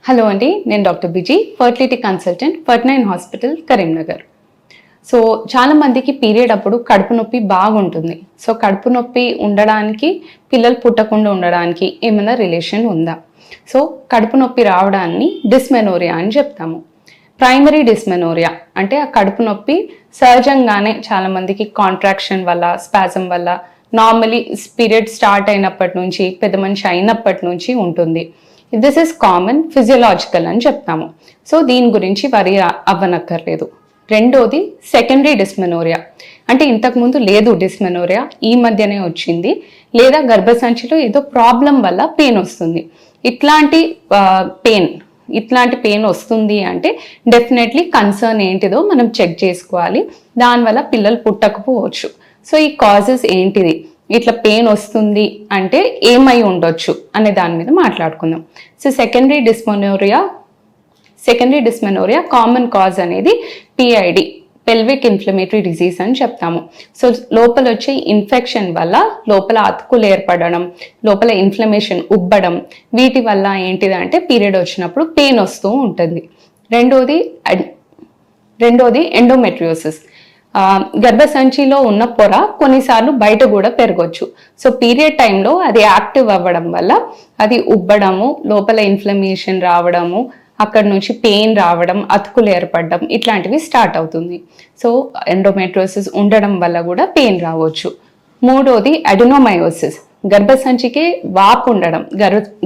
Hello అండి, నేను doctor Biji, fertility consultant, ఫర్ట్9 హాస్పిటల్, కరీంనగర్. సో చాలా మందికి పీరియడ్ అప్పుడు కడుపు నొప్పి బాగుంటుంది. సో కడుపు నొప్పి ఉండడానికి, పిల్లలు పుట్టకుండా ఉండడానికి ఏమైనా రిలేషన్ ఉందా? సో కడుపు నొప్పి రావడాన్ని డిస్మెనోరియా అని చెప్తాము. ప్రైమరీ డిస్మెనోరియా అంటే ఆ కడుపు నొప్పి సహజంగానే చాలా మందికి కాంట్రాక్షన్ వల్ల, స్పాజం వల్ల, నార్మలీ పీరియడ్ స్టార్ట్ అయినప్పటి నుంచి, పెద్ద మనిషి అయినప్పటి నుంచి ఉంటుంది. దిస్ ఇస్ కామన్, ఫిజియలాజికల్ అని చెప్తాము. సో దీని గురించి వరి అవ్వనక్కర్లేదు. రెండోది సెకండరీ డిస్మెనోరియా, అంటే ఇంతకుముందు లేదు డిస్మెనోరియా, ఈ మధ్యనే వచ్చింది, లేదా గర్భసంచిలో ఏదో ప్రాబ్లం వల్ల పెయిన్ వస్తుంది. ఇట్లాంటి పెయిన్ వస్తుంది అంటే డెఫినెట్లీ కన్సర్న్ ఏంటిదో మనం చెక్ చేసుకోవాలి. దానివల్ల పిల్లలు పుట్టకపోవచ్చు. సో ఈ కాజెస్ ఏంటిది, ఇట్లా పెయిన్ వస్తుంది అంటే ఏమై ఉండొచ్చు అనే దాని మీద మాట్లాడుకుందాం. So secondary dysmenorrhoea common cause అనేది పిఐడి, పెల్విక్ ఇన్ఫ్లమేటరీ డిజీజ్ అని చెప్తాము. సో లోపల వచ్చే ఇన్ఫెక్షన్ వల్ల లోపల అతుకులు ఏర్పడడం, లోపల ఇన్ఫ్లమేషన్ ఉబ్బడం, వీటి వల్ల ఏంటిదంటే పీరియడ్ వచ్చినప్పుడు పెయిన్ వస్తూ ఉంటుంది. రెండోది ఎండోమెట్రియోసిస్. గర్భసంచిలో ఉన్న పొర కొన్నిసార్లు బయట కూడా పెరగవచ్చు. సో పీరియడ్ టైంలో అది యాక్టివ్ అవ్వడం వల్ల అది ఉబ్బడము, లోపల ఇన్ఫ్లమేషన్ రావడము, అక్కడ నుంచి పెయిన్ రావడం, అతుకులు ఏర్పడడం, ఇట్లాంటివి స్టార్ట్ అవుతుంది. సో ఎండోమెట్రియోసిస్ ఉండడం వల్ల కూడా పెయిన్ రావచ్చు. మూడోది అడెనోమయోసిస్, గర్భసంచికి వాపు ఉండడం,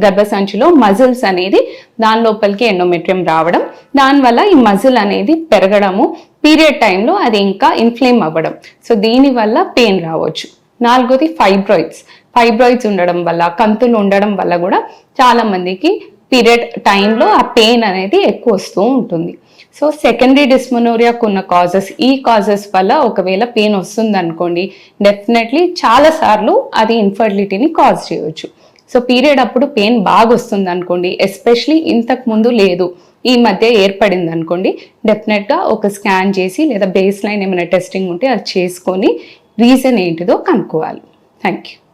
గర్భసంచిలో మజిల్స్ అనేది దాని లోపలికి ఎండోమెట్రియం రావడం, దానివల్ల ఈ మజిల్ అనేది పెరగడము, పీరియడ్ టైంలో అది ఇంకా ఇన్ఫ్లేమ్ అవ్వడం. సో దీనివల్ల పెయిన్ రావచ్చు. నాలుగోది ఫైబ్రాయిడ్స్ ఉండడం వల్ల, కంతులు ఉండడం వల్ల కూడా చాలా మందికి పీరియడ్ టైంలో ఆ పెయిన్ అనేది ఎక్కువ వస్తూ ఉంటుంది. సో సెకండరీ డిస్మెనోరియాకు ఉన్న ఈ కాజెస్ వల్ల ఒకవేళ పెయిన్ వస్తుంది అనుకోండి, డెఫినెట్లీ చాలా సార్లు అది ఇన్ఫర్టిలిటీని కాజ్ చేయవచ్చు. సో పీరియడ్ అప్పుడు పెయిన్ బాగా వస్తుంది అనుకోండి, ఎస్పెషలీ ఇంతకు ముందు లేదు, ఈ మధ్య ఏర్పడింది అనుకోండి, డెఫినెట్గా ఒక స్కాన్ చేసి లేదా బేస్ లైన్ ఏమైనా టెస్టింగ్ ఉంటే అది చేసుకొని రీజన్ ఏంటిదో కనుక్కోవాలి. Thank you.